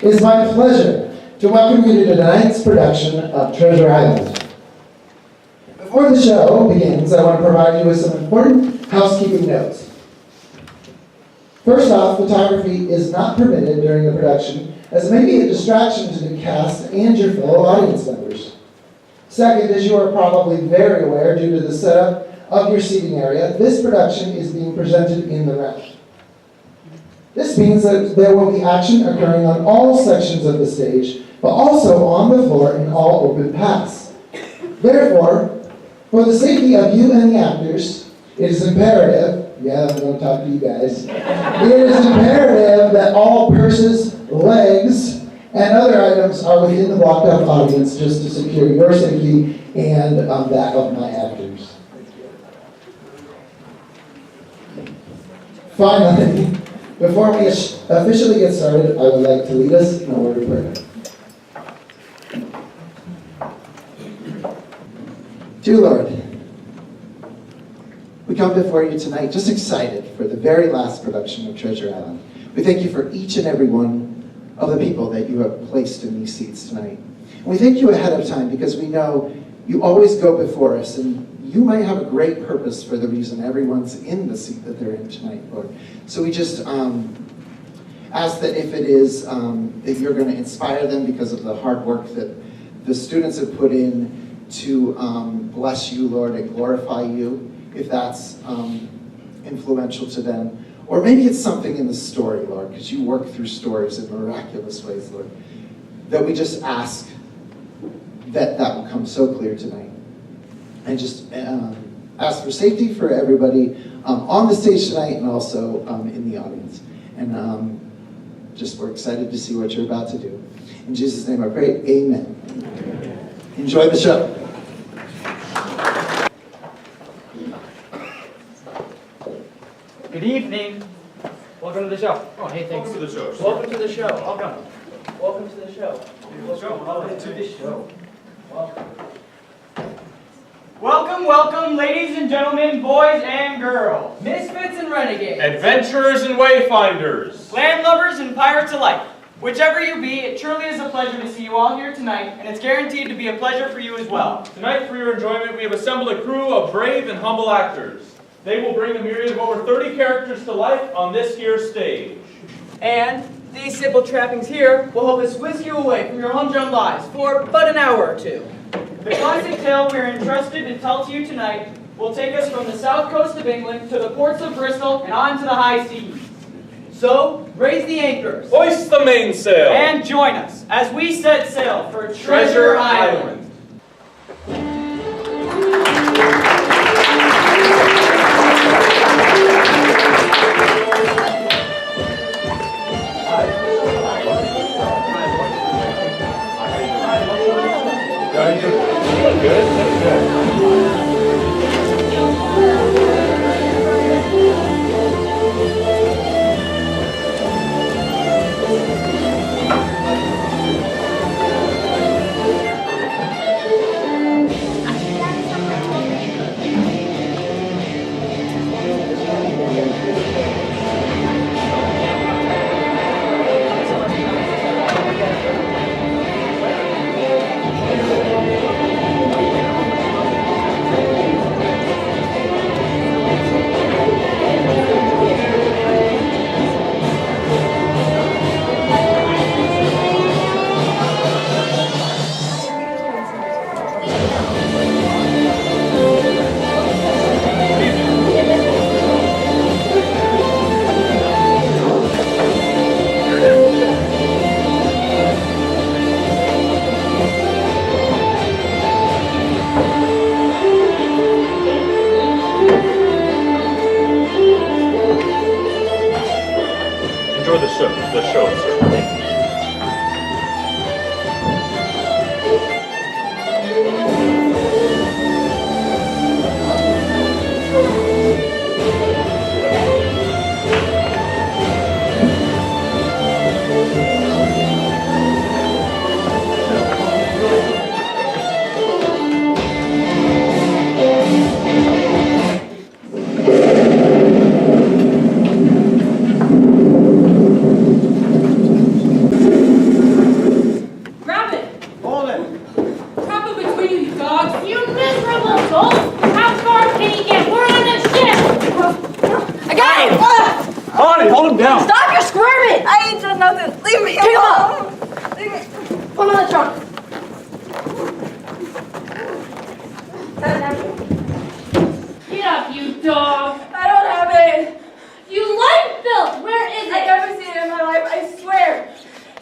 It is my pleasure to welcome you to tonight's production of Treasure Island. Before the show begins, I want to provide you with some important housekeeping notes. First off, photography is not permitted during the production, as it may be a distraction to the cast and your fellow audience members. Second, as you are probably very aware due to the setup of your seating area, this production is being presented in the round. This means that there will be action occurring on all sections of the stage, but also on the floor in all open paths. Therefore, for the safety of you and the actors, it is imperative, I'm going to talk to you guys, it is imperative that all purses, legs, and other items are within the blocked off audience just to secure your safety and that of my actors. Finally, before we officially get started, I would like to lead us in a word of prayer. Dear Lord, we come before you tonight just excited for the very last production of Treasure Island. We thank you for each and every one of the people that you have placed in these seats tonight. And we thank you ahead of time because we know you always go before us and you might have a great purpose for the reason everyone's in the seat that they're in tonight, Lord. So we just ask that if it is that you're going to inspire them because of the hard work that the students have put in to bless you, Lord, and glorify you, if that's influential to them. Or maybe it's something in the story, Lord, because you work through stories in miraculous ways, Lord, that we just ask that will come so clear tonight. And just ask for safety for everybody on the stage tonight and also in the audience. And just we're excited to see what you're about to do. In Jesus' name I pray, amen. Enjoy the show. Good evening. Welcome to the show. Oh, hey, thanks. Welcome to the show. Welcome to the show. Welcome. Welcome to the show. Welcome to the show. Welcome. Welcome, welcome, ladies and gentlemen, boys and girls, misfits and renegades, Adventurers and wayfinders, landlubbers and pirates alike. Whichever you be, it truly is a pleasure to see you all here tonight, and it's guaranteed to be a pleasure for you as well. Tonight, for your enjoyment, we have assembled a crew of brave and humble actors. They will bring a myriad of over 30 characters to life on this here stage. And these simple trappings here will help us whisk you away from your humdrum lives for but an hour or two. The classic tale we are entrusted to tell to you tonight will take us from the south coast of England to the ports of Bristol and on to the high seas. So, raise the anchors. Hoist the mainsail. And join us as we set sail for Treasure Island. Captain, leave me alone! Leave me. Put him in the trunk. Get up, you dog! I don't have it. You like Bill! Where is it? I've never seen it in my life, I swear.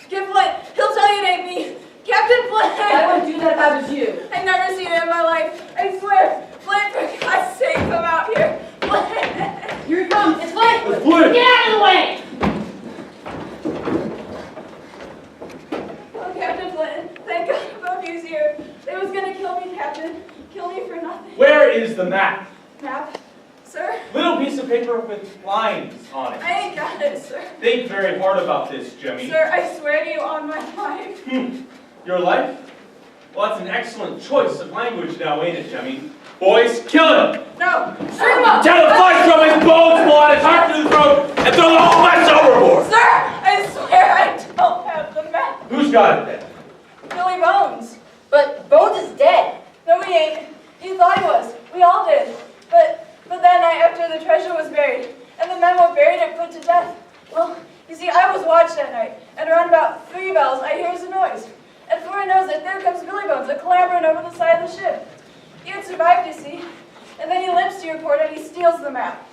Give Flint. He'll tell you it ain't me. Captain Flint! I wouldn't do that if I was you. I've never seen it in my life. I swear. Flint, for God's sake, come out here. Flint! Here he comes! It's Flint! It's Flint! Get out of the way! Oh, Captain Flint, thank God both you's here. They was gonna kill me, Captain. Kill me for nothing. Where is the map? Map? Sir? Little piece of paper with lines on it. I ain't got it, sir. Think very hard about this, Jimmy. Sir, I swear to you on my life. Your life? Well, that's an excellent choice of language now, ain't it, Jimmy? Boys, kill him! No! String him up! Tear the flesh from his bones, blow out his heart through the throat, and throw the whole mess overboard! Sir! I swear I don't have the map. Who's got it then? Billy Bones. But Bones is dead. No, he ain't. He thought he was. We all did. But that night after the treasure was buried, and the men were buried and put to death, well, you see, I was watched that night, and around about 3 bells, I hears a noise. And before I knows it, there comes Billy Bones, a-clambering over the side of the ship. He had survived, you see. And then he limps to your port and he steals the map.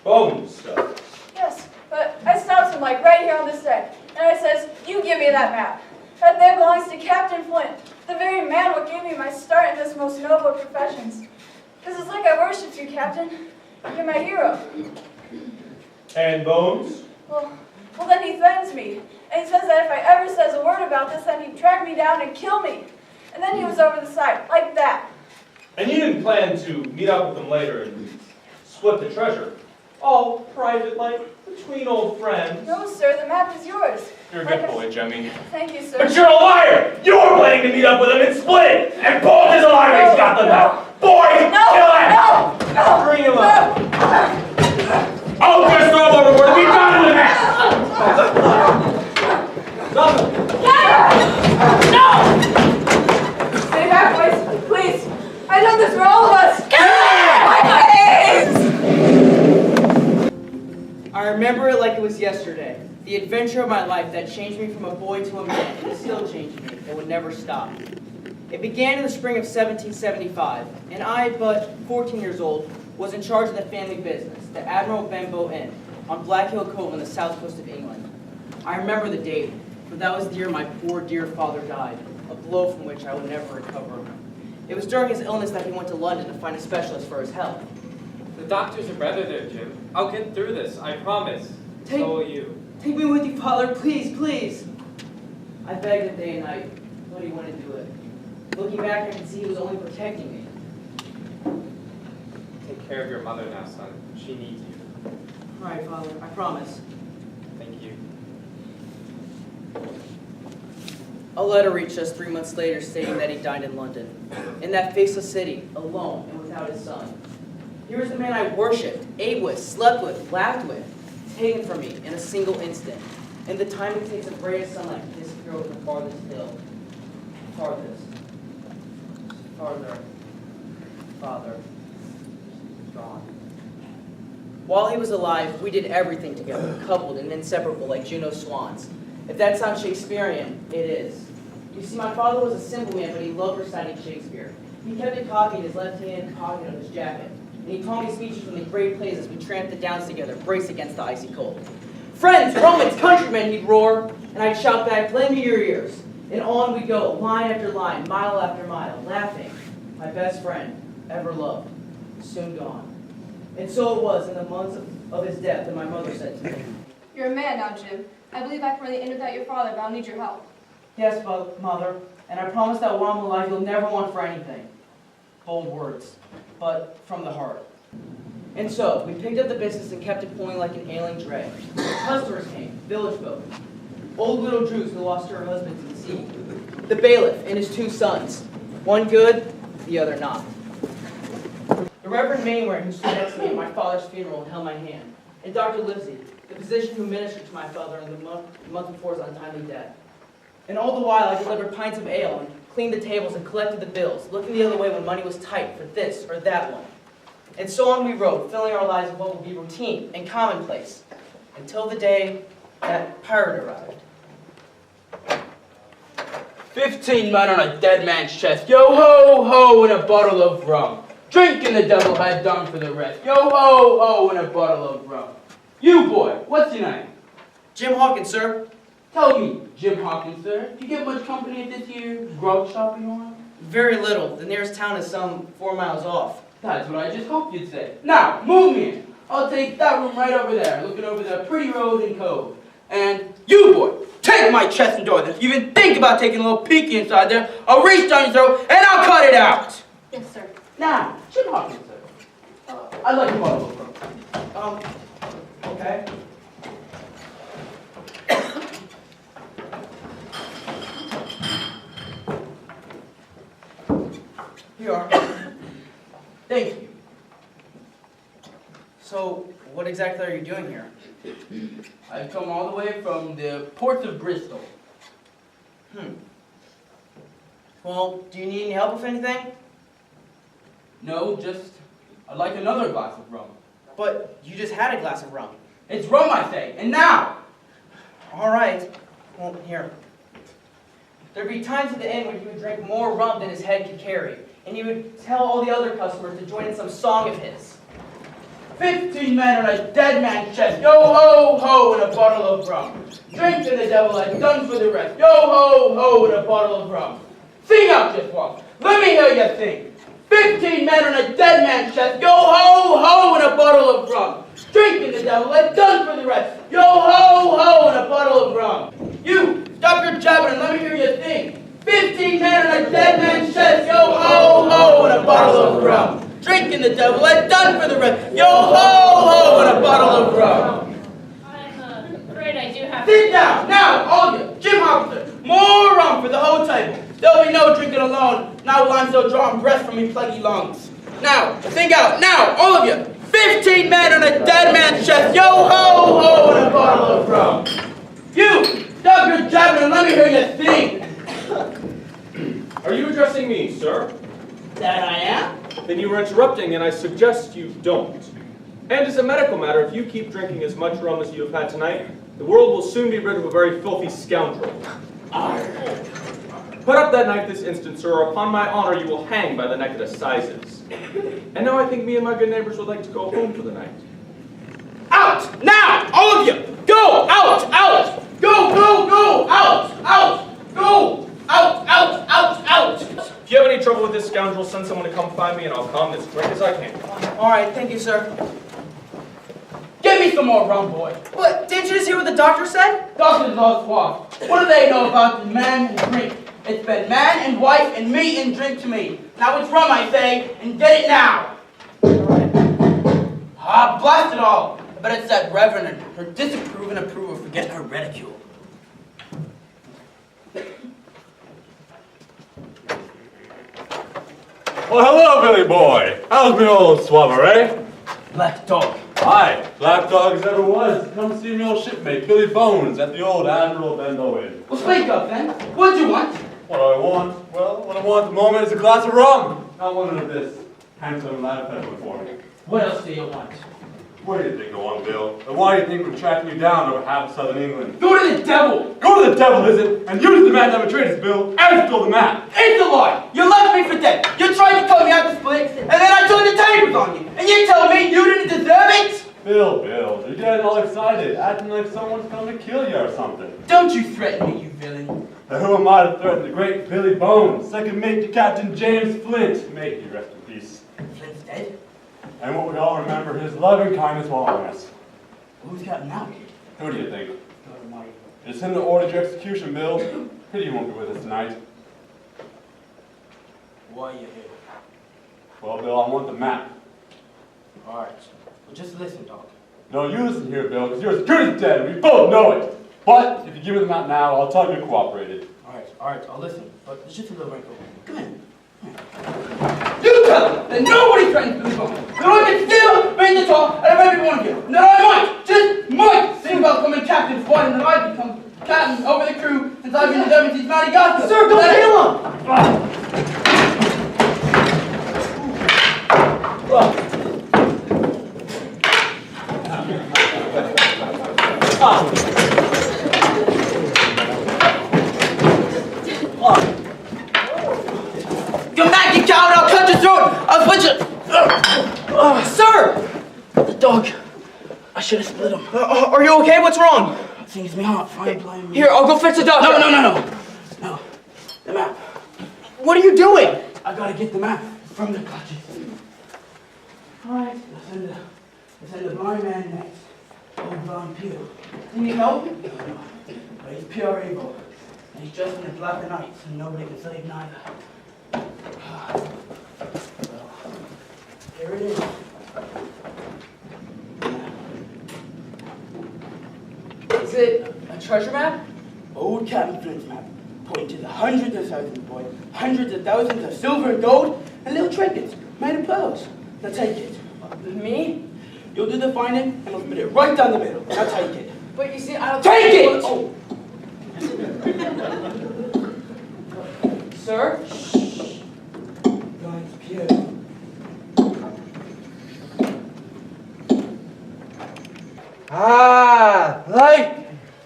Bones stuff. Yes, but I stops him like right here on this deck, and I says, you give me that map. That there belongs to Captain Flint, the very man what gave me my start in this most noble of professions. Because it's like I worshipped you, Captain. You're my hero. And Bones? Well, then he threatens me, and he says that if I ever says a word about this, then he'd track me down and kill me. And then he was over the side, like that. And you didn't plan to meet up with them later and split the treasure? All private, like, between old friends? No, sir, the map is yours. You're a good boy, Jimmy. Thank you, sir. But you're a liar! You were planning to meet up with him and split it! And Bones is a liar! He's got the map! Boys, kill him! No! Bring him up! Oh, just throw him overboard and be done with that! No! Stay back, boys, please. I've done this for all of us. I remember it like it was yesterday. The adventure of my life that changed me from a boy to a man, and still changing me, and would never stop. It began in the spring of 1775, and I, but 14 years old, was in charge of the family business, the Admiral Benbow Inn, on Black Hill Cove on the south coast of England. I remember the date, for that was the year my poor dear father died, a blow from which I will never recover. It was during his illness that he went to London to find a specialist for his health. The doctors are better there, Jim. I'll get through this, I promise. Take- So will you. Take me with you, Father, please, please. I begged him day and night, but he wouldn't do it. Looking back, I can see he was only protecting me. Take care of your mother now, son. She needs you. All right, Father, I promise. Thank you. A letter reached us 3 months later stating that he died in London, in that faceless city, alone and without his son. Here was the man I worshipped, ate with, slept with, laughed with, taken from me in a single instant. In the time it takes a ray of sunlight to disappear over the farthest hill. Farthest. Farther. Father. Gone. While he was alive, we did everything together, coupled and inseparable like Juno's swans. If that sounds Shakespearean, it is. You see, my father was a simple man, but he loved reciting Shakespeare. He kept a copy in his left-hand pocket of his jacket, and he taught me speeches from the great plays as we tramped the downs together, braced against the icy cold. Friends, Romans, countrymen, he'd roar, and I'd shout back, lend me your ears. And on we go, line after line, mile after mile, laughing. My best friend, ever loved, soon gone. And so it was in the months of his death that my mother said to me, You're a man now, Jim. I believe I can really end without your father, but I'll need your help. yes, Mother, and I promise that while I'm alive, you'll never want for anything. Bold words, but from the heart. And so, we picked up the business and kept it pulling like an ailing dray. Customers came, village folk, old widow Drews who lost her husband to the sea, the bailiff and his 2 sons, one good, the other not. The Reverend Mainwaring, who stood next to me at my father's funeral and held my hand, and Dr. Livesey, the physician who ministered to my father in the month before his untimely death. And all the while I delivered pints of ale and cleaned the tables and collected the bills, looking the other way when money was tight for this or that one. And so on we rode, filling our lives with what would be routine and commonplace, until the day that pirate arrived. 15 men on a dead man's chest. Yo ho ho, and a bottle of rum. Drinking the devil had done for the rest. Yo ho ho, and a bottle of rum. You boy, what's your name? Jim Hawkins, sir. Tell me, Jim Hawkins, sir, do you get much company at this here grog shop you on? Very little. The nearest town is some 4 miles off. That's what I just hoped you'd say. Now, move me in. I'll take that room right over there, looking over the pretty road and cove. And you, boy, take my chest and door. If you even think about taking a little peek inside there, I'll reach down your throat and I'll cut it out. Yes, sir. Now, Jim Hawkins, sir, I'd like a bottle of rum. Okay. Here you are. Thank you. So, what exactly are you doing here? I've come all the way from the ports of Bristol. Well, do you need any help with anything? No, just, I'd like another glass of rum. But you just had a glass of rum. It's rum, I say, and now! All right. Well, here. There'd be times at the inn when he would drink more rum than his head could carry, and he would tell all the other customers to join in some song of his. 15 men on a dead man's chest. Yo ho ho, and a bottle of rum. Drinking the devil had done for the rest. Yo ho ho, and a bottle of rum. Sing out, just once. Let me hear you sing. 15 men on a dead man's chest. Yo ho ho, and a bottle of rum. Drinking the devil had done for the rest. Yo ho ho, and a bottle of rum. You, stop your jabbering and let me hear you sing. 15 men on a dead man's chest. Yo ho ho, and a bottle of rum. Drinking the devil had done for the rest. Yo ho ho, and a bottle of rum. I'm afraid I do have Sit down now, all of you. Jim Hawkins, more rum for the whole table. There'll be no drinking alone. Now while I'm still drawing breath from me plaguey lungs. Now, think out. Now, all of you. 15 men on a dead man's chest. Yo ho ho, and a bottle of rum. You, stop your jabbering and let me hear you sing. Are you addressing me, sir? That I am? Then you are interrupting, and I suggest you don't. And as a medical matter, if you keep drinking as much rum as you have had tonight, the world will soon be rid of a very filthy scoundrel. Put up that knife this instant, sir, or upon my honor you will hang by the neck of the sizes. And now I think me and my good neighbors would like to go home for the night. Out! Now! All of you! Go! Out! Out! Go! Go! Go! Out! Out! Go! Out! Out! Out! Out! If you have any trouble with this scoundrel, send someone to come find me and I'll calm as quick as I can. All right, thank you, sir. Give me some more rum, boy. But didn't you just hear what the doctor said? Doctors all squash. What do they know about the man and drink? It's been man and wife and meat and drink to me. Now it's rum, I say, and get it now. Ah, blast it all. I bet it's that reverend and her disapprove and approve of forgetting her ridicule. Well, hello, Billy boy. How's me old swabber, eh? Black dog. Aye, black dog as ever was. Come see me old shipmate, Billy Bones, at the old Admiral Benbow Inn. Well, speak up then. What'd you want? What do I want? Well, what I want at the moment is a glass of rum. Not one of this handsome lad peddling for me. What else do you want? Where do you think I want, Bill? And why do you think we're tracking you down over half southern England? Go to the devil. Go to the devil, is it? And you the man that betrayed us, Bill, and stole the map. It's a lie! You left me for dead! You tried to cut me out to split, and then I turned the tables on you! And you tell me you didn't deserve it? Bill, you're getting all excited, acting like someone's coming to kill you or something. Don't you threaten me, you villain. Now who am I to threaten the great Billy Bones, second mate to Captain James Flint? May he rest in peace. Flint's dead? And what we all remember his loving kindness while on us. Who's got now? Who do you think? God almighty. It's him that ordered your execution, Bill. Pity you won't be with us tonight. Why are you here? Well, Bill, I want the map. Alright. Well, just listen, dog. No, you listen here, Bill, because your security's dead, and we both know it. But if you give me the map now, I'll tell you you cooperated. Alright, I'll listen. But there's just a little wrinkle. Come in. You tell them that nobody threatens Billy Bones. That I can still make the talk out of every one of you. And that I might, just might, think about becoming captain for one, and that I've become captain over the crew since I've been in the 70s Matty Gossip. Sir, don't kill him! should have split them. Are you okay? What's wrong? Things me heart, fine, blind. Here, I'll go fetch a doctor. No. The map. What are you doing? I gotta get the map from the clutches. Alright, let's send the blind man next. Old blind Peter. Do you need help? No. But he's pure evil. And he's just in the black of night, so nobody can save neither. Well, here it is. Is it a treasure map? Old Captain Flint's map, pointing to the hundreds of thousands, boy. Hundreds of thousands of silver and gold, and little trinkets made of pearls. Now take it. Me? You'll do the finding, and I'll split it right down the middle. Now take it. But you see, I don't... Take it! Oh. Sir? God's pure. Ah, light!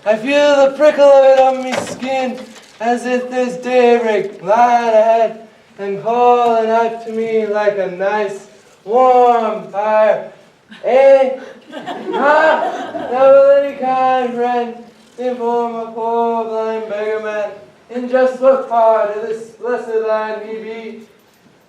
I feel the prickle of it on me skin, as if there's daybreak lying ahead and calling out to me like a nice, warm fire. Eh? Ah, now will any kind friend inform a poor blind beggar man in just what part of this blessed land he be?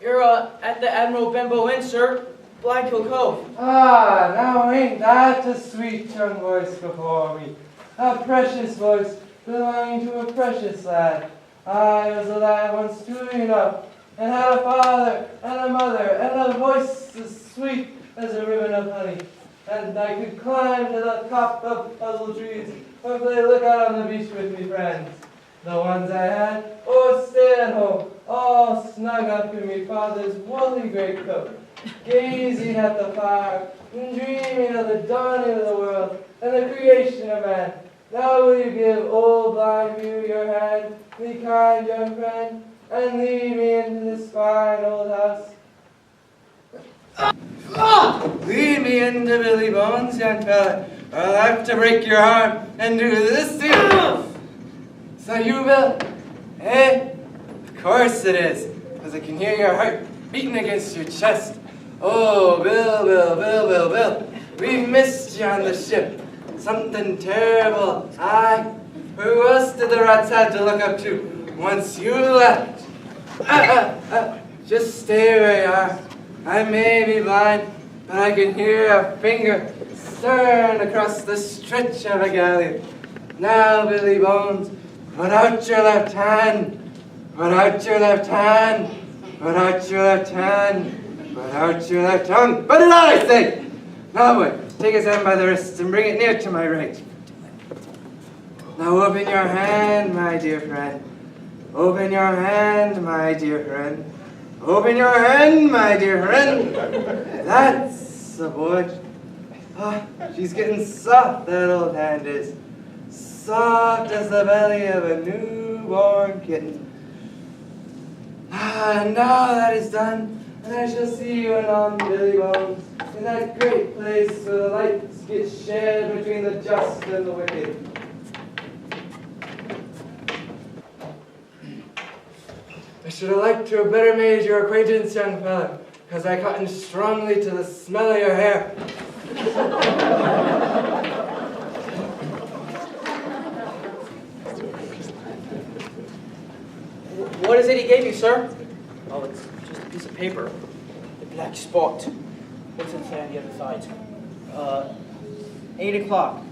You're, at the Admiral Benbow Inn, sir. Black Hill Cove. Ah, now ain't that a sweet young voice before me? A precious voice belonging to a precious lad. I was a lad once too enough, and had a father and a mother and a voice as sweet as a ribbon of honey. And I could climb to the top of puzzle trees or play lookout on the beach with me friends. The ones I had, stay at home, all snug up in me father's woolly greatcoat, gazing at the fire and dreaming of the dawning of the world and the creation of man. Now will you give old blind Hugh your hand, me kind young friend, and lead me into this fine old house? Lead me into Billy Bones, young fella, or I'll have to break your arm and do this to you. So you, Bill? Eh? Of course it is, because I can hear your heart beating against your chest. Oh, Bill, we missed you on the ship. Something terrible. Aye. Who else did the rats have to look up to once you left? Just stay where you are. I may be blind, but I can hear a finger stirring across the stretch of a galleon. Now, Billy Bones, put out your left hand. Put out your left hand. Put out your left hand. Put out your left tongue. Put it out, I say! Now, boy, take his hand by the wrists and bring it near to my right. Now open your hand, my dear friend. Open your hand, my dear friend. Open your hand, my dear friend. That's the boy. Ah, she's getting soft, that old hand is. Soft as the belly of a newborn kitten. Ah, and now that is done, and I shall see you anon, Billy Bones, in that great place where the lights get shared between the just and the wicked. I should have liked to have better made your acquaintance, young fella, because I cotton strongly to the smell of your hair. What is it he gave you, sir? Oh, it's just a piece of paper. The black spot. What's it say on the other side? 8 o'clock.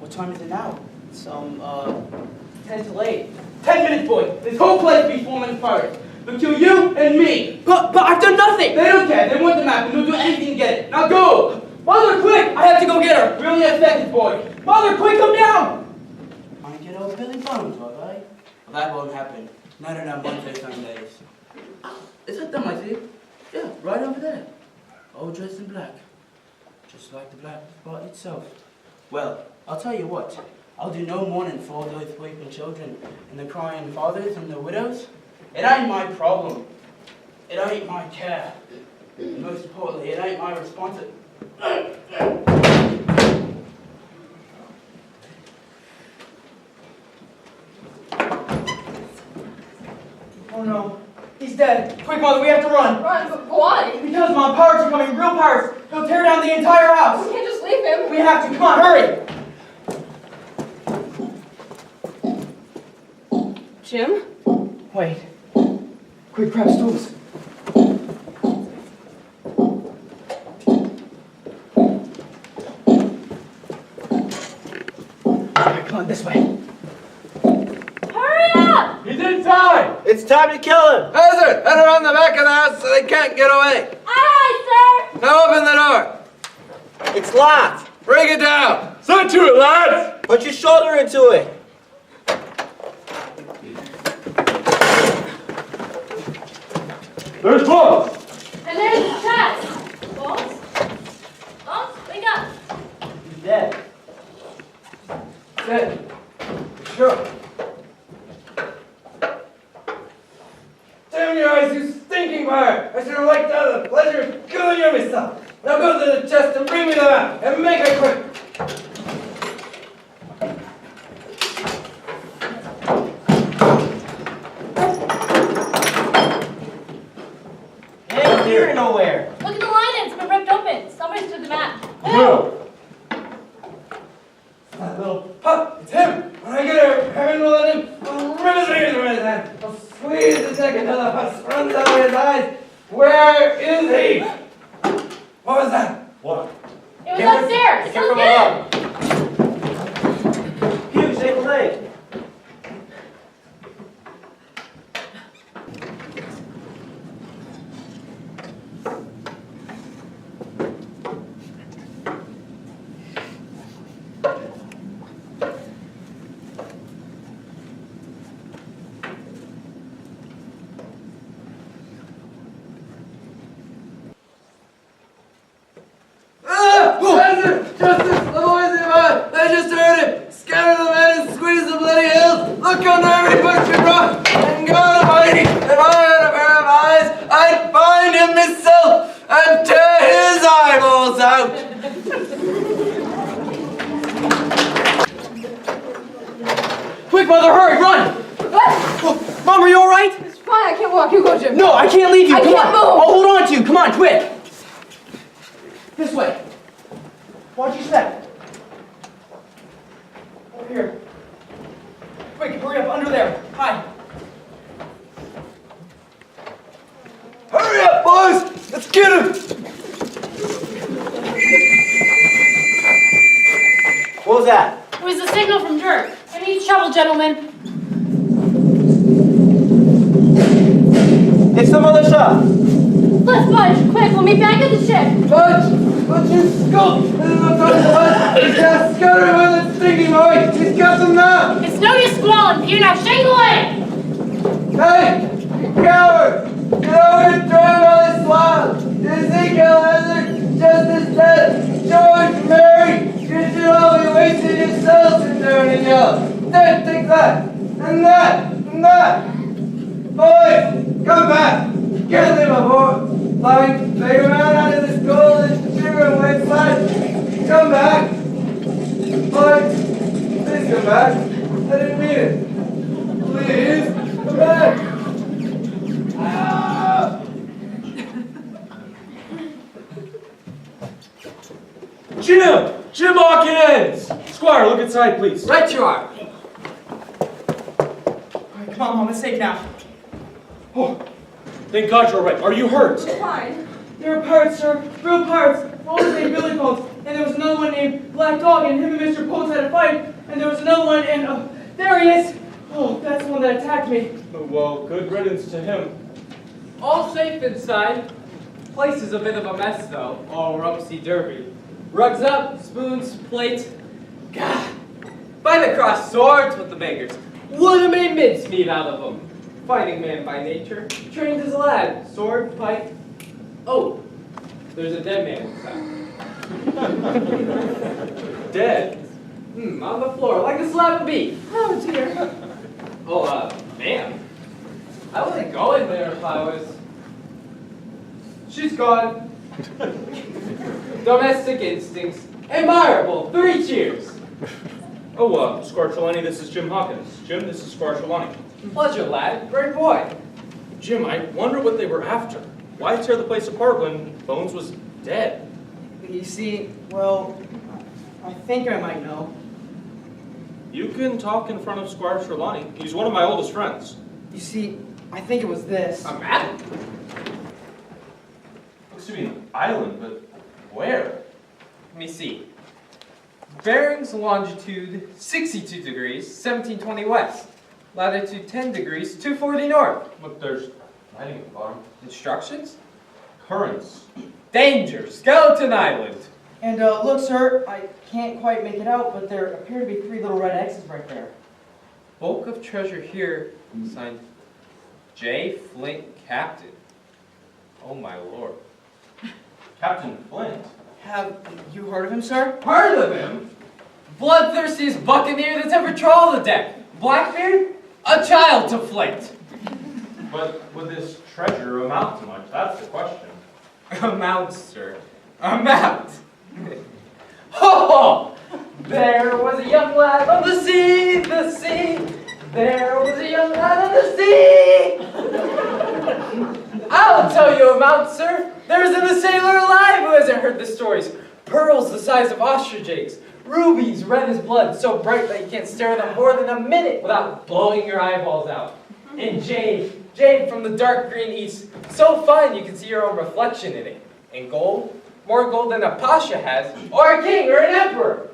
What time is it now? It's, 10 till 8. 10 minutes, boy. This whole place be swarming pirates. They'll kill you and me. But I've done nothing! They don't care. They want the map and they'll do anything to get it. Now go! Mother, quick! I have to go get her! We only have seconds, boy. Mother, quick, come down! Want to get old Billy Bones, all right? Well, that won't happen. Not in our Monday Sundays. Is that them I see? Yeah, right over there. All dressed in black. Just like the black spot itself. Well, I'll tell you what. I'll do no mourning for all those weeping children and the crying fathers and the widows. It ain't my problem. It ain't my care. And most importantly, it ain't my responsibility. Oh no, he's dead. Quick, Mother, we have to run. Run, but why? Because, Mom, pirates are coming, real pirates. They'll tear down the entire house. We can't just leave him. Jim. We have to. Come on, hurry. Jim? Wait. Quick, grab stools. Come on, this way. Hurry up! He's inside! It's time to kill him! Hazard! Head around the back of the house so they can't get away. Aye, sir! Now open the door. It's locked! Break it down. Send to it, lads! Put your shoulder into it! There's Bones! And there's the chest. Bones? Bones, wake up. He's dead. Dead. Sure. Damn your eyes, you stinking fire! I should have wiped out the pleasure of killing you myself. Now go to the chest and bring me the map, and make it quick. Hey, here nowhere! Look at the line, it's been ripped open. Somebody stood the map. Will! That little pup, it's him! When I get here, heaven will let him. I'll rip his fingers from his hand. I'll squeeze the neck until the pus runs out of his eyes. Where is he? What was that? What? It was upstairs. Get from Look above! Hugh, shake a leg! Justice! Justice! The boys in mine! I just heard him! Scatter the men and squeeze the bloody hills! Look under every bush and rock! And God Almighty, if I had a pair of eyes, I'd find him myself and tear his eyeballs out! Quick, Mother, hurry, run! What? Mom, are you all right? It's fine, I can't walk. You go, Jim. No, I can't leave you. I Come can't on. move. I'll hold on to you. Come on, quick. This way. Watch your step. Over here. Quick, hurry up, under there. Hi. Hurry up, boys! Let's get him! What was that? It was a signal from Dirk. I need trouble, gentlemen. It's the militia! Let's budge. Quick, we'll meet back at the ship. Budge! Budge, you scoop! This is no time to budge! He's got a scutter with that stinking boy! He's got them now! It's no use squalling, Peter. Now shake away. Hey! You coward! Get over and drive all this wild! Ezekiel Hazard, Justice dead! George, Mary! You should all be wasting yourselves in there and yell! There, take that! And that! And that! Boys! Come back! Get them aboard! Flying big around out of this golden sugar and white flag! Come back! Boys! Please come back! I didn't mean it! Please! Come back! Ah! Jim! Jim Hawkins! Squire, look inside, please. Right you are. All right, come on, Mom. It's safe now. Oh, thank God you're all right. Are you hurt? It's fine. There were pirates, sir. Real pirates. One was named Billy Bones, and there was another one named Black Dog, and him and Mr. Bones had a fight, and there was another one, and there he is. Oh, that's the one that attacked me. Oh, well, good riddance to him. All safe inside. Place is a bit of a mess, though. All rumsy-derby. Rugs up, spoons, plate. God. By the crossed swords with the beggars. Would have made mincemeat out of them. Fighting man by nature. Trained as a lad. Sword, pike. Oh, there's a dead man inside. Dead? On the floor, like a slab of beef. Oh, dear. Oh, ma'am. I wouldn't go in there if I was... She's gone. Domestic instincts. Admirable. 3 cheers. Oh, Squire Trelawney, this is Jim Hawkins. Jim, this is Squire Trelawney. Pleasure, lad. Great boy. Jim, I wonder what they were after. Why tear the place apart when Bones was dead? You see, well, I think I might know. You can talk in front of Squire Trelawney. He's one of my oldest friends. You see, I think it was this. A map? Looks to be an island, but where? Let me see. Bearings longitude 62 degrees, 1720 west. Latitude 10 degrees, 240 north. Look, there's writing at the bottom. Instructions? Currents. Danger, Skeleton Island. And look, sir, I can't quite make it out, but there appear to be 3 little red X's right there. Bulk of treasure here, signed J. Flint, Captain. Oh my lord. Captain Flint. Have you heard of him, sir? Heard of him? Bloodthirstiest buccaneer that's ever trawled the deck. Blackbeard? A child to Flint. But would this treasure amount to much? That's the question. Amount, sir. Amount. Ho ho! There was a young lad on the sea, the sea. There was a young lad on the sea. I'll tell you amount, sir. There isn't a sailor alive who hasn't heard the stories. Pearls the size of ostrich eggs. Rubies red as blood, so bright that you can't stare at them more than a minute without blowing your eyeballs out. And jade from the dark green east, so fine you can see your own reflection in it. And gold, more gold than a pasha has, or a king or an emperor.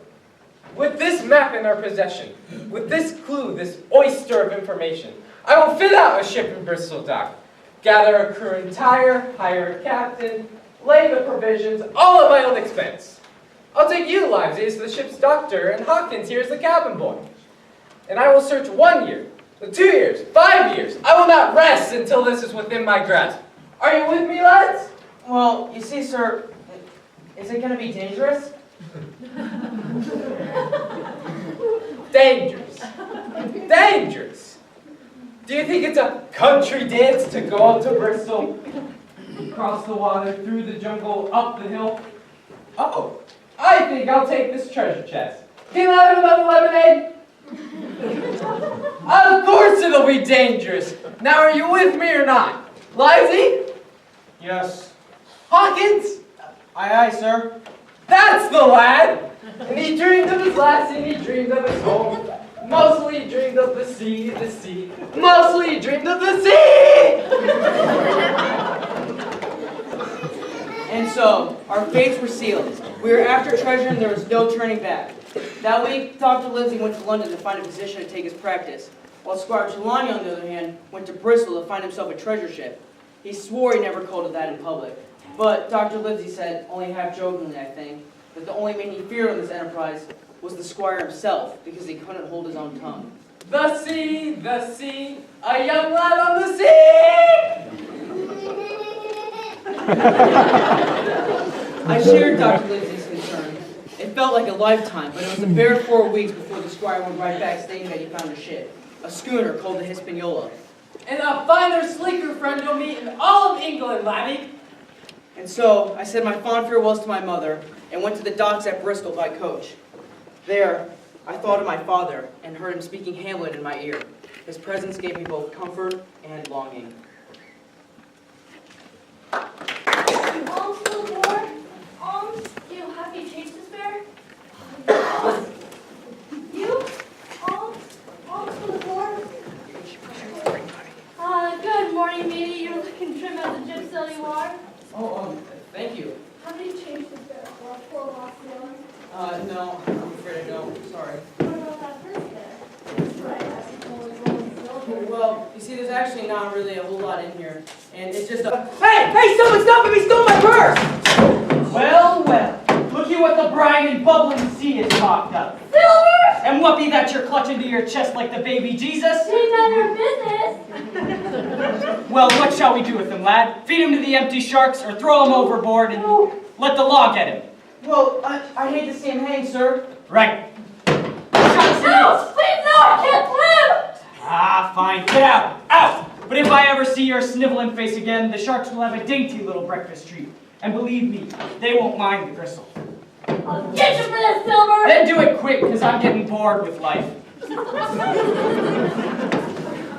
With this map in our possession, with this clue, this oyster of information, I will fit out a ship in Bristol dock, gather a crew entire, hire a captain, lay the provisions, all at my own expense. I'll take you, Livesey, as the ship's doctor, and Hawkins here as the cabin boy. And I will search 1 year, 2 years, 5 years. I will not rest until this is within my grasp. Are you with me, lads? Well, you see, sir, is it going to be dangerous? Dangerous. Dangerous. Do you think it's a country dance to go up to Bristol, cross the water, through the jungle, up the hill? Oh, I think I'll take this treasure chest. Can I have another lemonade? Of course it'll be dangerous. Now are you with me or not? Livesey? Yes. Hawkins? Aye, aye, sir. That's the lad! And he dreamed of his lassie, and he dreamed of his home. Mostly he dreamed of the sea, the sea. Mostly he dreamed of the sea! And so, our fates were sealed. We were after treasure and there was no turning back. That week, Dr. Livesey went to London to find a physician to take his practice, while Squire Trelawney, on the other hand, went to Bristol to find himself a treasure ship. He swore he never called it that in public. But Dr. Livesey said, only half jokingly I think, that the only man he feared on this enterprise was the Squire himself, because he couldn't hold his own tongue. The sea, a young lad on the sea! I shared Dr. Livesey's concern. It felt like a lifetime, but it was a bare 4 weeks before the Squire went right back stating that he found a ship, a schooner called the Hispaniola. And a finer, sleeker friend you'll meet in all of England, laddie. And so, I said my fond farewells to my mother, and went to the docks at Bristol by coach. There, I thought of my father, and heard him speaking Hamlet in my ear. His presence gave me both comfort and longing. Alms to the Lord. Alms, you have you changed this bear? You? Alms to the Lord. Good morning, matey. You're looking trim as a gypsy you are. Thank you. Have you changed this bear for a poor lost one? No, I'm afraid I don't. Sorry. What about that first bear? That's right, that's the only gold and silver. Well, you see, there's actually not really a whole lot in here, and it's just a... Hey, someone stop him! He stole my purse! Well, looky what the brine and bubbling sea has cocked up. Silver! And what be that you're clutching to your chest like the baby Jesus? Ain't none of your business. Well, what shall we do with him, lad? Feed him to the empty sharks or throw him overboard and let the law get him? Well, I hate to see him hang, sir. Right. No! Please, no! I can't swim! Ah, fine. Get out. Out! But if I ever see your sniveling face again, the sharks will have a dainty little breakfast treat. And believe me, they won't mind the gristle. I'll get you for this, Silver! Then do it quick, because I'm getting bored with life.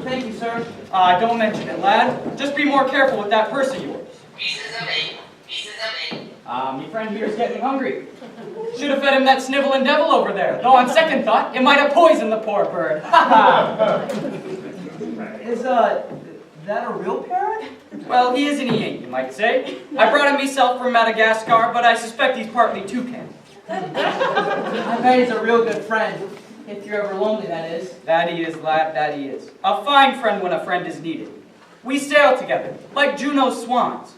Thank you, sir. Don't mention it, lad. Just be more careful with that purse of yours. Pieces of 8. Pieces of 8. Me friend here is getting hungry. Should have fed him that sniveling devil over there. Though on second thought, it might have poisoned the poor bird. Ha ha! Is, that a real parrot? Well, he is and he ain't, you might say. I brought him myself from Madagascar, but I suspect he's partly toucan. I bet he's a real good friend. If you're ever lonely, that is. That he is, lad, that he is. A fine friend when a friend is needed. We sail together, like Juno's swans.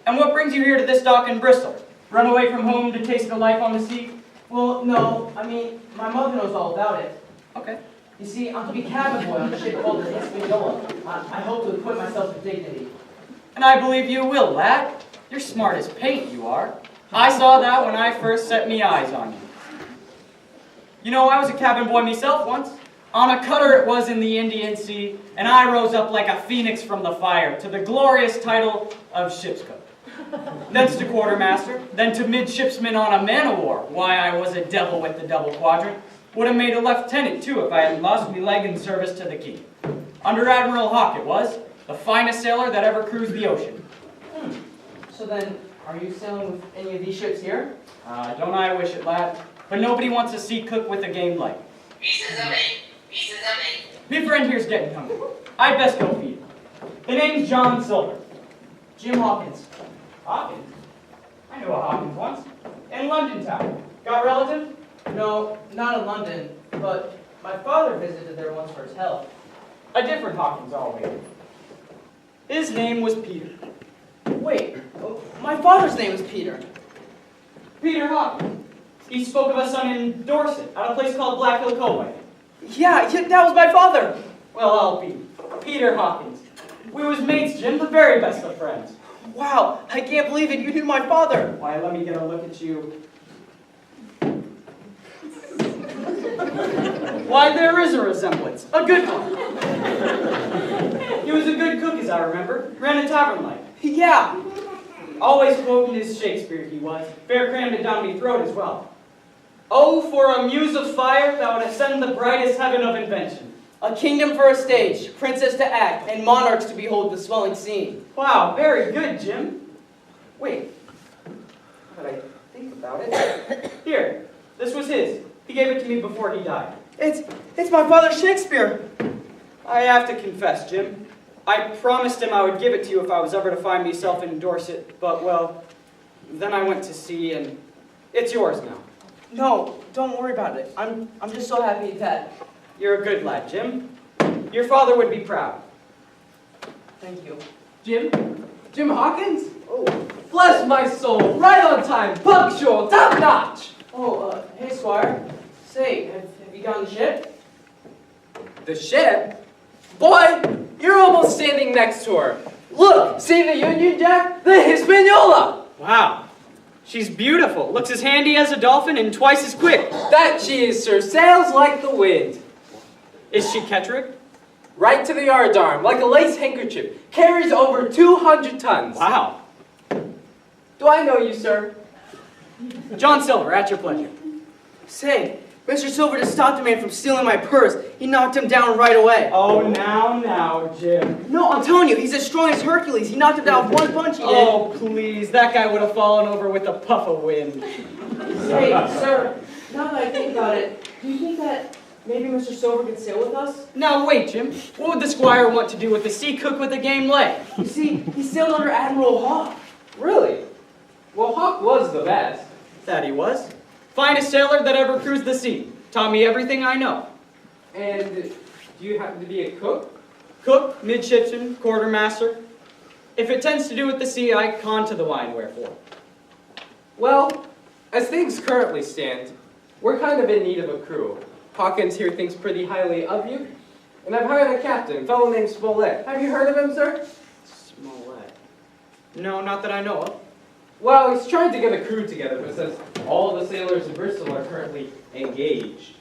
And what brings you here to this dock in Bristol? Run away from home to taste the life on the sea? Well, no, I mean, my mother knows all about it. Okay. You see, I'm to be cabin boy on a ship called the Hispaniola. I hope to acquit myself with dignity. And I believe you will, lad. You're smart as paint, you are. I saw that when I first set me eyes on you. You know, I was a cabin boy myself once. On a cutter it was in the Indian Sea, and I rose up like a phoenix from the fire to the glorious title of ship's cook. Thence to quartermaster, then to midshipsman on a man-o'-war. Why, I was a devil with the double quadrant. Would have made a lieutenant, too, if I hadn't lost me leg in service to the king. Under Admiral Hawke it was, the finest sailor that ever cruised the ocean. So then, are you sailing with any of these ships here? Don't I wish it, lad? But nobody wants a sea cook with a game leg. Me friend here's getting hungry. I'd best go feed him. The name's John Silver. Jim Hawkins. Hawkins? I knew a Hawkins once. In London town. Got relatives? No, not in London, but my father visited there once for his health. A different Hawkins, always. His name was Peter. Wait, my father's name was Peter. Peter Hawkins. He spoke of a son in Dorset, at a place called Black Hill Colway. Yeah, that was my father. Well, I'll be Peter Hawkins. We was mates, Jim, the very best of friends. Wow, I can't believe it. You knew my father. Why, let me get a look at you. Why, there is a resemblance. A good one. He was a good cook, as I remember. Ran a tavern like. Yeah. Always quoting his Shakespeare, he was. Fair crammed it down me throat as well. Oh, for a muse of fire that would ascend the brightest heaven of invention. A kingdom for a stage, princess to act, and monarchs to behold the swelling scene. Wow, very good, Jim. Wait, how did I think about it? Here, this was his. He gave it to me before he died. It's my father's Shakespeare. I have to confess, Jim. I promised him I would give it to you if I was ever to find myself in Dorset, but, well, then I went to sea, and it's yours now. No, don't worry about it. I'm just so happy that... You're a good lad, Jim. Your father would be proud. Thank you. Jim Hawkins? Oh. Bless my soul, right on time, punctual, top notch. Oh, hey, Squire. Say, have you gotten the ship? The ship? Boy, you're almost standing next to her. Look, see the Union Jack? The Hispaniola! Wow. She's beautiful. Looks as handy as a dolphin and twice as quick. That she is, sir. Sails like the wind. Is she Ketrick? Right to the yardarm, like a lace handkerchief. Carries over 200 tons. Wow. Do I know you, sir? John Silver, at your pleasure. Say, Mr. Silver just stopped a man from stealing my purse. He knocked him down right away. Oh, now, Jim. No, I'm telling you, he's as strong as Hercules. He knocked him down with one punch, he did. Oh, please. That guy would have fallen over with a puff of wind. Say, sir, now that I think about it, do you think that maybe Mr. Silver could sail with us? Now, wait, Jim. What would the squire want to do with a sea cook with a game leg? You see, he sailed under Admiral Hawke. Really? Well, Hawke was the best. That he was. Finest sailor that ever cruised the sea. Taught me everything I know. And do you happen to be a cook? Cook, midshipman, quartermaster. If it tends to do with the sea, I con to the wine, wherefore. Well, as things currently stand, we're kind of in need of a crew. Hawkins here thinks pretty highly of you, and I've hired a captain, a fellow named Smollett. Have you heard of him, sir? Smollett. No, not that I know of. Well, he's trying to get a crew together, but says all the sailors in Bristol are currently engaged.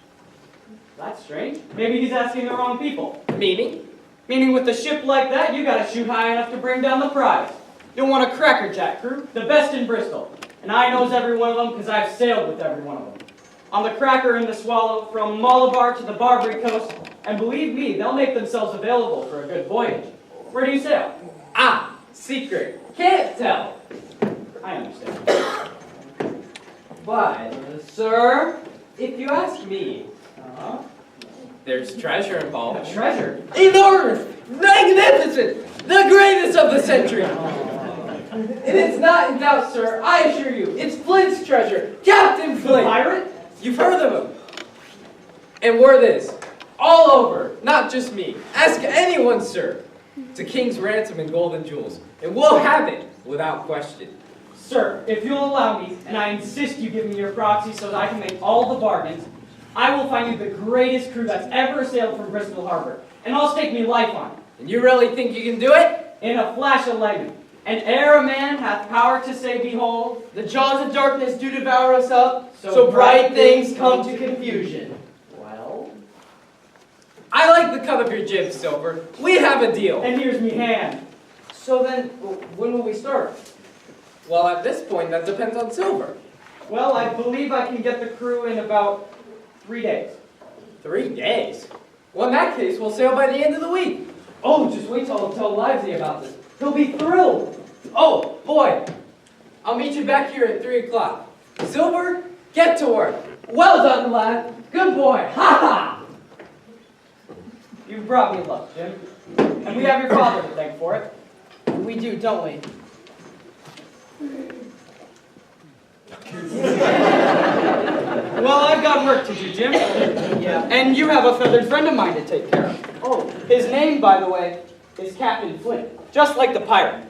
That's strange. Maybe he's asking the wrong people. Meaning? Meaning with a ship like that, you gotta shoot high enough to bring down the prize. You'll want a crackerjack crew, the best in Bristol. And I knows every one of them because I've sailed with every one of them. On the Cracker and the Swallow, from Malabar to the Barbary Coast, and believe me, they'll make themselves available for a good voyage. Where do you sail? Ah, secret. Can't tell. I understand. But, sir, if you ask me, there's treasure involved. A treasure? Enormous! Magnificent! The greatest of the century! It is not in doubt, sir, I assure you. It's Flint's treasure. Captain Flint! The pirate? You've heard of him. And word is, all over, not just me. Ask anyone, sir. It's a king's ransom in gold and jewels. And we'll have it, without question. Sir, if you'll allow me, and I insist you give me your proxy so that I can make all the bargains, I will find you the greatest crew that's ever sailed from Bristol Harbor, and I'll stake me life on it. And you really think you can do it? In a flash of lightning. And ere a man hath power to say, behold, The jaws of darkness do devour us up, so bright things come to confusion. well, I like the cut of your jib, Silver. We have a deal. and here's me hand. So then, when will we start? Well, at this point, that depends on Silver. Well, I believe I can get the crew in about 3 days. 3 days? Well, in that case, we'll sail by the end of the week. Oh, just wait till I tell Livesey about this. He'll be thrilled. Oh, boy. I'll meet you back here at 3 o'clock. Silver, get to work. Well done, lad. Good boy. Ha ha! You've brought me luck, Jim. And we have your father to thank for it. We do, don't we? Well, I've got work to do, Jim. Yeah. And you have a feathered friend of mine to take care of. Oh, his name, by the way, is Captain Flint. Just like the pirate.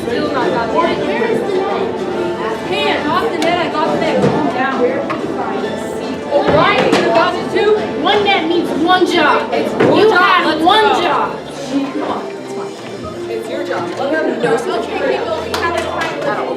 Still not got the net. Where is the net? Hey, I got the net. I got the net. Calm down. Where did you find it? Oh, right. You got it too? One net means one job. You have one job. Come on. It's fine. It's your job. Let me know. Okay, people. We have a fight at all.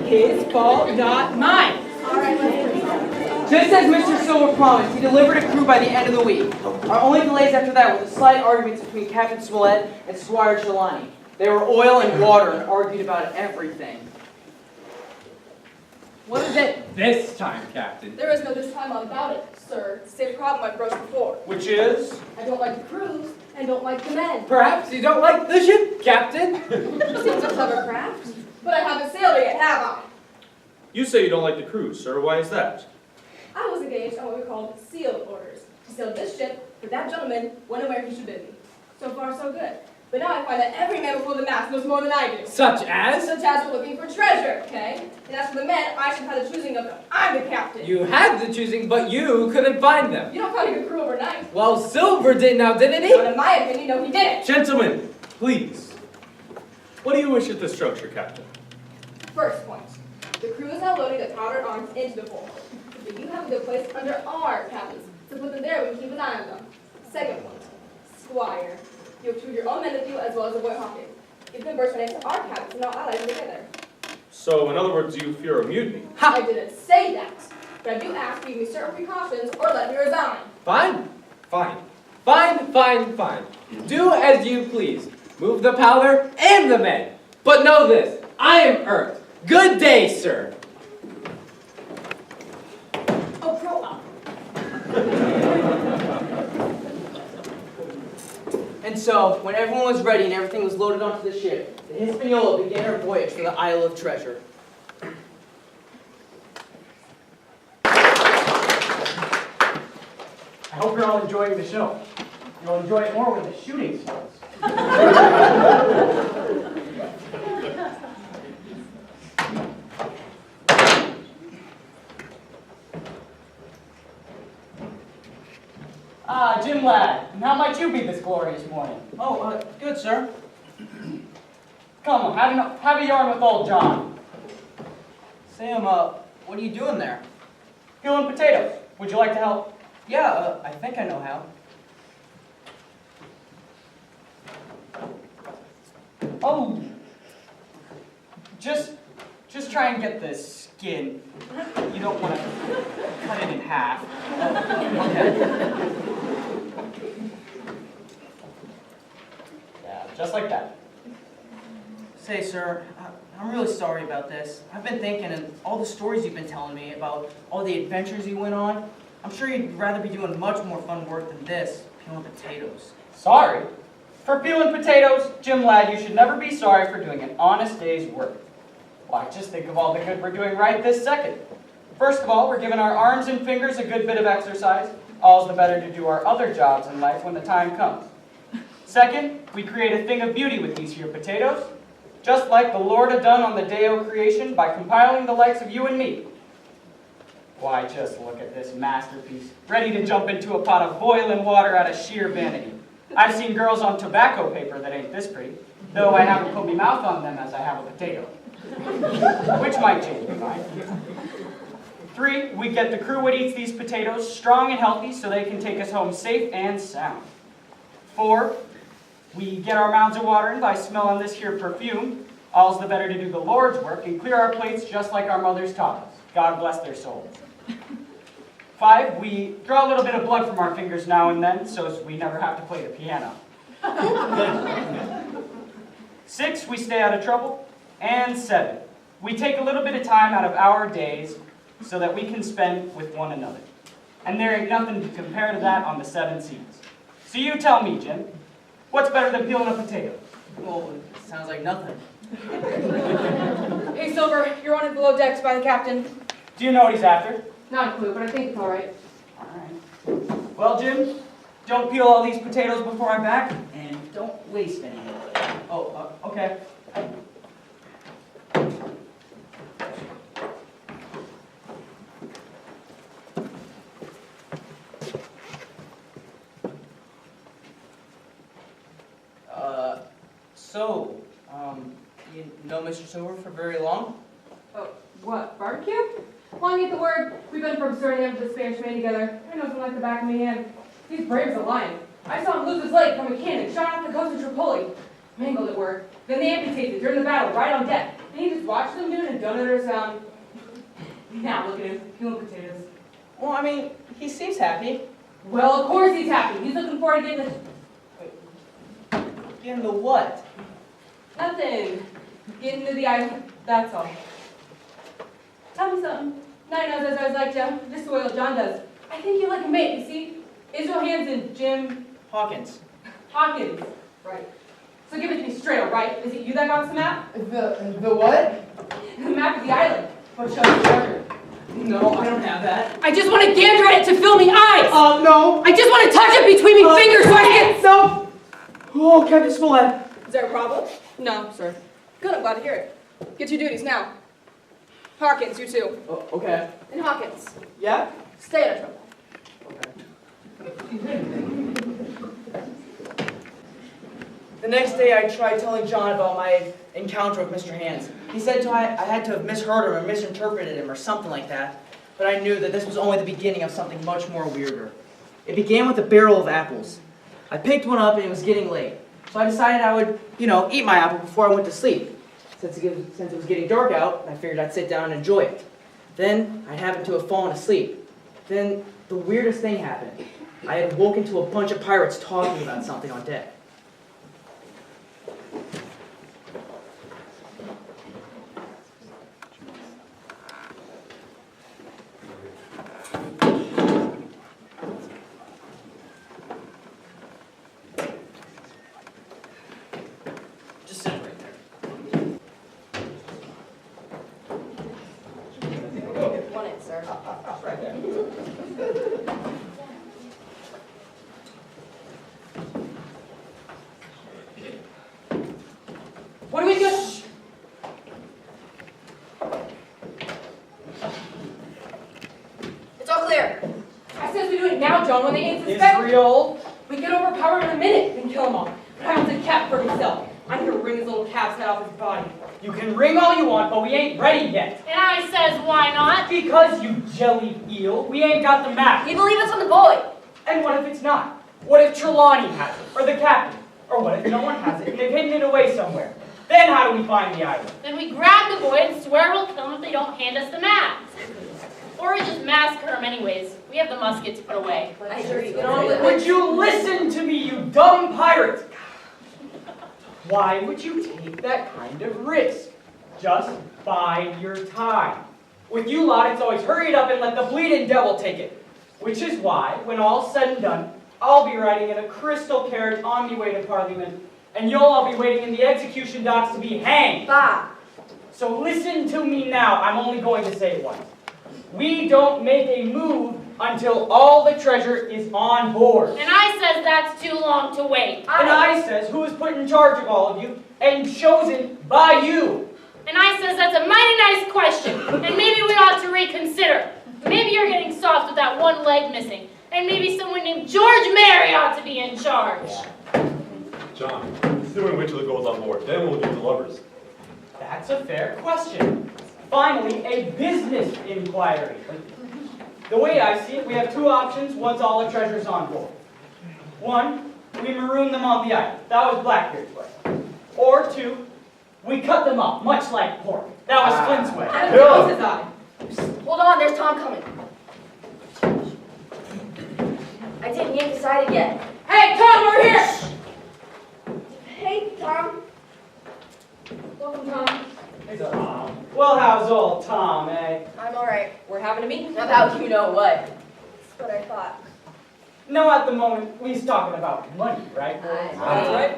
His fault, not mine. All right, let's Just as Mr. Silver promised, he delivered a crew by the end of the week. Our only delays after that were the slight arguments between Captain Smollett and Squire Trelawney. They were oil and water and argued about everything. What is it this time, Captain? There is no this time about it, sir. It's the same problem I've broached before. Which is? I don't like the crews and don't like the men. Perhaps you don't like the ship, Captain? Seems a clever craft, but I haven't sailed it yet, have I? You say you don't like the cruise, sir. Why is that? I was engaged on what we called seal orders to sail this ship, but that gentleman went where he should bid me. So far, so good. But now I find that every man before the mast knows more than I do. Such as? Such as we're looking for treasure, okay? And as for the men, I should have the choosing of them. I'm the captain. You had the choosing, but you couldn't find them. You don't find a good crew overnight. Well, Silver did now, didn't he? But in my opinion, no, he didn't. Gentlemen, please. What do you wish at this juncture, Captain? First point. The crew is now loading the powder arms into the forehold. But you have a good place under our cabins. So put them there, we can keep an eye on them. Second point. Squire. You have two of your own men with you as well as a boy hawking. Give them birds next to our cabins and all allies together. So, in other words, you fear a mutiny. I didn't say that. But I do ask you to give me certain precautions or let me resign. Fine. Fine. Fine, fine, fine. Do as you please. Move the powder and the men. But know this, I am Earth. Good day, sir. Oh, pro up. And so, when everyone was ready and everything was loaded onto the ship, the Hispaniola began her voyage for the Isle of Treasure. I hope you're all enjoying the show. You'll enjoy it more when the shooting starts. Ah, Jim lad, and how might you be this glorious morning? Oh, good, sir. Come, have a yarn with old John. Sam, what are you doing there? Peeling potatoes. Would you like to help? Yeah, I think I know how. Oh, just try and get the skin. You don't want to cut it in half. Okay. Yeah, just like that. Say, sir, I'm really sorry about this. I've been thinking, and all the stories you've been telling me about all the adventures you went on, I'm sure you'd rather be doing much more fun work than this, peeling potatoes. Sorry? For peeling potatoes, Jim lad, you should never be sorry for doing an honest day's work. Why, just think of all the good we're doing right this second. First of all, we're giving our arms and fingers a good bit of exercise. All's the better to do our other jobs in life when the time comes. Second, we create a thing of beauty with these here potatoes, just like the Lord had done on the day of creation by compiling the likes of you and me. Why, just look at this masterpiece, ready to jump into a pot of boiling water out of sheer vanity. I've seen girls on tobacco paper that ain't this pretty, though I haven't put my mouth on them as I have a potato. Which might change my mind. 3, we get the crew what eats these potatoes strong and healthy so they can take us home safe and sound. 4, we get our mouths a watering by smelling this here perfume. All's the better to do the Lord's work and clear our plates just like our mothers taught us. God bless their souls. 5, we draw a little bit of blood from our fingers now and then so as we never have to play the piano. 6, we stay out of trouble. And 7, we take a little bit of time out of our days so that we can spend with one another. And there ain't nothing to compare to that on the 7 seas. So you tell me, Jim, what's better than peeling a potato? Well, it sounds like nothing. Hey, Silver, you're wanted below decks by the captain. Do you know what he's after? Not a clue, but I think it's all right. All right. Well, Jim, don't peel all these potatoes before I'm back, and don't waste any. Oh, okay. You know Mr. Silver for very long? Oh, what, barbecue? Long get the word. We've been from Suriname to the Spanish Main together. I know him like the back of my hand. He's brave as a lion. I saw him lose his leg from a cannon shot off the coast of Tripoli. Mangled at work. Then they amputated during the battle right on deck. And he just watched them do it and don't utter a sound. Now look at him, peeling potatoes. Well, I mean, he seems happy. Well, of course he's happy. He's looking forward to getting the... Getting the what? Nothing. Getting to the island, that's all. Tell me something. Night knows as I was like to, this is what John does. I think you like a mate, you see? Israel Hansen, Jim... Hawkins. Hawkins. Right. So give it to me straight, all right? Is it you that got us the map? The what? The map of the island. What shows the treasure? No, I don't have that. I just want to gander at it to fill me eyes! No. I just want to touch it between me fingers so I can... No! Oh, Captain Smollett. Is there a problem? No, sir. Good, I'm glad to hear it. Get to your duties now. Hawkins, you too. Oh, okay. And Hawkins, Yeah? stay out of trouble. The next day I tried telling John about my encounter with Mr. Hands. He said I had to have misheard him or misinterpreted him or something like that. But I knew that this was only the beginning of something much more weirder. It began with a barrel of apples. I picked one up and it was getting late. So I decided I would, eat my apple before I went to sleep. Since it was getting dark out, I figured I'd sit down and enjoy it. Then I happened to have fallen asleep. Then the weirdest thing happened. I had woken to a bunch of pirates talking about something on deck. Just sit right there. Want it, sir. Right there. What do we do? It's all clear. I said we do it now, John, when they ain't suspect. Israel. We get overpowered in a minute and kill them all. But I want the cap for himself. I'm gonna wring his little calf's head off his body. You can ring all you want, but we ain't ready yet. And I says, why not? Because, you jelly eel, we ain't got the map. You believe us on the boy. And what if it's not? What if Trelawney has it? Or the captain? Or what if no one has it and they've hidden it away somewhere? Then how do we find the island? Then we grab the boy and swear we'll kill him if they don't hand us the map. Or we just massacre him anyways. We have the muskets put away. I sure you Would you listen to me, you dumb pirate? Why would you take that kind of risk? Just bide your time. With you lot, it's always hurry it up and let the bleeding devil take it. Which is why, when all's said and done, I'll be riding in a crystal carriage on my way to Parliament, and you'll all be waiting in the execution docks to be hanged. Bah! So listen to me now. I'm only going to say it once. We don't make a move until all the treasure is on board. And I says that's too long to wait. And I says who is put in charge of all of you and chosen by you. And I says that's a mighty nice question, and maybe we ought to reconsider. Maybe you're getting soft with that one leg missing, and maybe someone named George Mary ought to be in charge. John, considering wait till it goes on board, then we'll get to lovers. That's a fair question. Finally, a business inquiry. The way I see it, we have two options once all the treasure's on board. One, we maroon them on the island. That was Blackbeard's way. Or two, we cut them up, much like pork. That was Flint's way. Hold on, there's Tom coming. He ain't decided yet. Hey, Tom, over here! Hey, Tom. Welcome, Tom. Hey, Tom. Well, how's old Tom, eh? I'm alright. We're having a meeting about you know what. That's what I thought. No, at the moment, we's talking about money, right? That's right.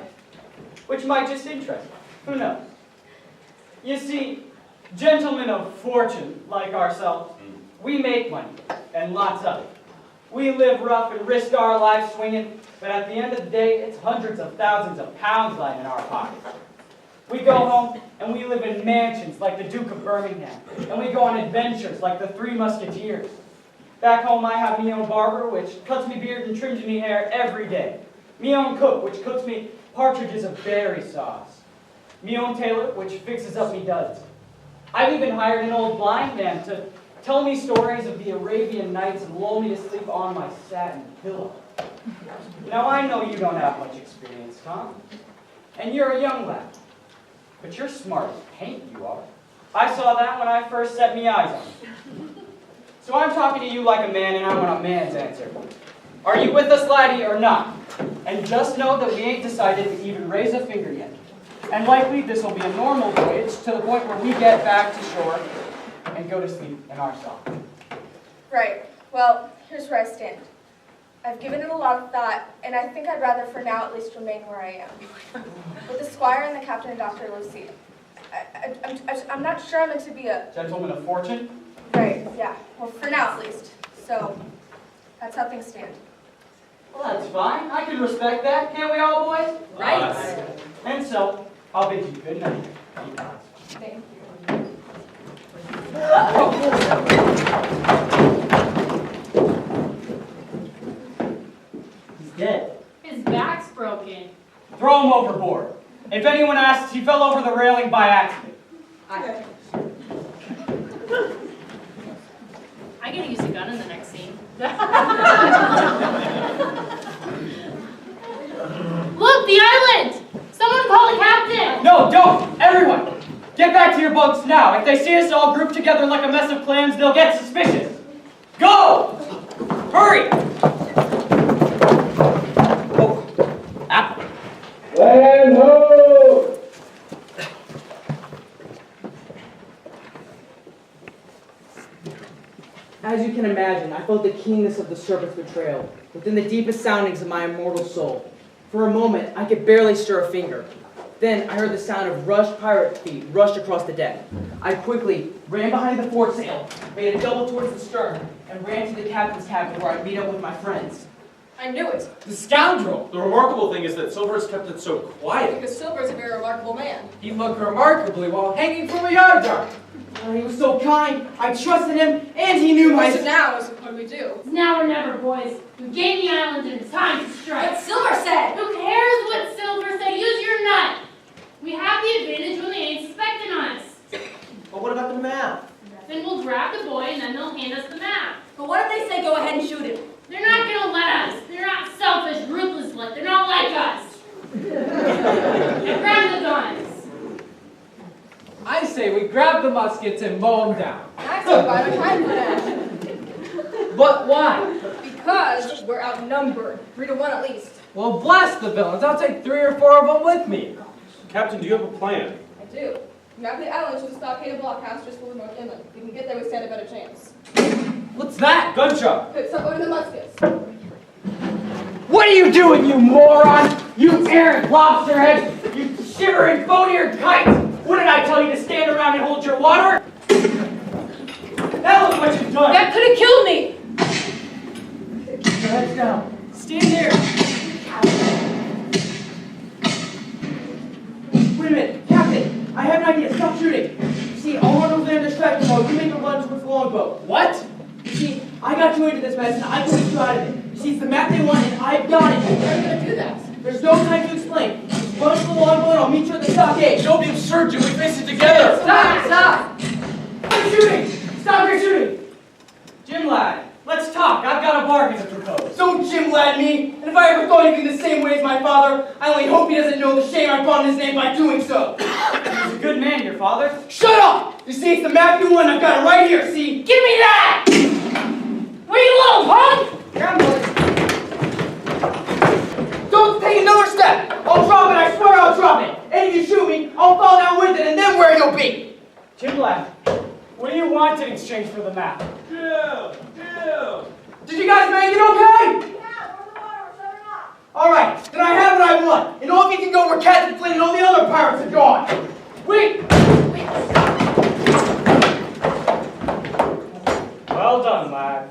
Which might just interest you. Who knows? You see, gentlemen of fortune, like ourselves, we make money, and lots of it. We live rough and risk our lives swinging, but at the end of the day, it's hundreds of thousands of pounds lying in our pockets. We go home, and we live in mansions like the Duke of Birmingham, and we go on adventures like the Three Musketeers. Back home, I have me own barber, which cuts me beard and trims me hair every day. Me own cook, which cooks me partridges of berry sauce. Me own tailor, which fixes up me duds. I've even hired an old blind man to tell me stories of the Arabian Nights and lull me to sleep on my satin pillow. Now, I know you don't have much experience, Tom, and you're a young lad, but you're smart as paint, you are. I saw that when I first set me eyes on you. So I'm talking to you like a man, and I want a man's answer. Are you with us, laddie, or not? And just know that we ain't decided to even raise a finger yet. And likely this will be a normal voyage to the point where we get back to shore and go to sleep in our cell. Right. Well, here's where I stand. I've given it a lot of thought, and I think I'd rather for now at least remain where I am. With the squire and the captain and Dr. Lucy. I'm not sure I'm meant to be a... Gentleman of fortune? Right, yeah. Well, for now at least. So, that's how things stand. Well, that's fine. I can respect that. Can't we all, boys? Right. And so, I'll bid you good night. Thank you. He's dead. His back's broken. Throw him overboard. If anyone asks, he fell over the railing by accident. I gotta use a gun in the next scene. Look, the island! Someone call the captain! No, don't! Everyone! Get back to your boats now. If they see us all grouped together like a mess of clams, they'll get suspicious. Go! Hurry! Oh. Apple. Land ho! As you can imagine, I felt the keenness of the serpent's betrayal within the deepest soundings of my immortal soul. For a moment, I could barely stir a finger. Then I heard the sound of rushed pirate feet rushed across the deck. I quickly ran behind the foresail, made a double towards the stern, and ran to the captain's cabin where I'd meet up with my friends. I knew it, The scoundrel! The remarkable thing is that Silver has kept it so quiet. because Silver's a very remarkable man. He looked remarkably while hanging from a yard arm. He was so kind. I trusted him, and he knew my... So now, what do we do? It's now or never, boys. We gained the island and it's time to strike. But Silver said! Who cares what Silver said? Use your nut. We have the advantage when they ain't suspecting us. But what about the map? Then we'll grab the boy and then they'll hand us the map. But what if they say go ahead and shoot him? They're not gonna let us. They're not selfish, ruthless like. They're not like us. Now grab the guns. I say we grab the muskets and mow them down. Actually, why don't I for that? But why? Because we're outnumbered. 3-1 at least. Well, blast the villains. I'll take 3 or 4 of them with me. Captain, do you have a plan? I do. Map the island to the stockade of blockhouse just below North Inland. If we can get there, we stand a better chance. What's that? Gunshot! Good, stop loading the muskets. What? What are you doing, you moron? You errant lobsterhead! You shivering bone-eared kite! What did I tell you, to stand around and hold your water? That was what you've done! That could have killed me! Keep your heads down. Stand there! Wait a minute, Captain! I have an idea. Stop shooting! See, I'll run over there in distraction mode. You make a run towards the longboat. What? You see, I got you into this mess and I can get you out of it. You see, it's the map they want and I've got it. How are you gonna do that? There's no time to explain. Just run to the longboat and I'll meet you at the stockade. Don't be absurd, Jim. We face it together. Stop! Stop! Stop shooting! Stop your shooting! Jim lad, let's talk. I've got a bargain to propose. Don't Jim lad me! And if I ever thought anything the same way as my father, I only hope he doesn't know the shame I brought on his name by doing so. He's a good man, your father. Shut up! You see, it's the map you want. I've got it right here. See? Give me that! What are you, little punk? Don't take another step! I'll drop it, I swear I'll drop it! And if you shoot me, I'll fall down with it, and then where you'll be! Jim lad, what do you want in exchange for the map? Yeah. Did you guys make it okay? Yeah, we're in the water, we're shutting off. Alright, then I have what I want. And all of you can go where Captain Flynn and all the other pirates are gone. Wait! Well done, lad.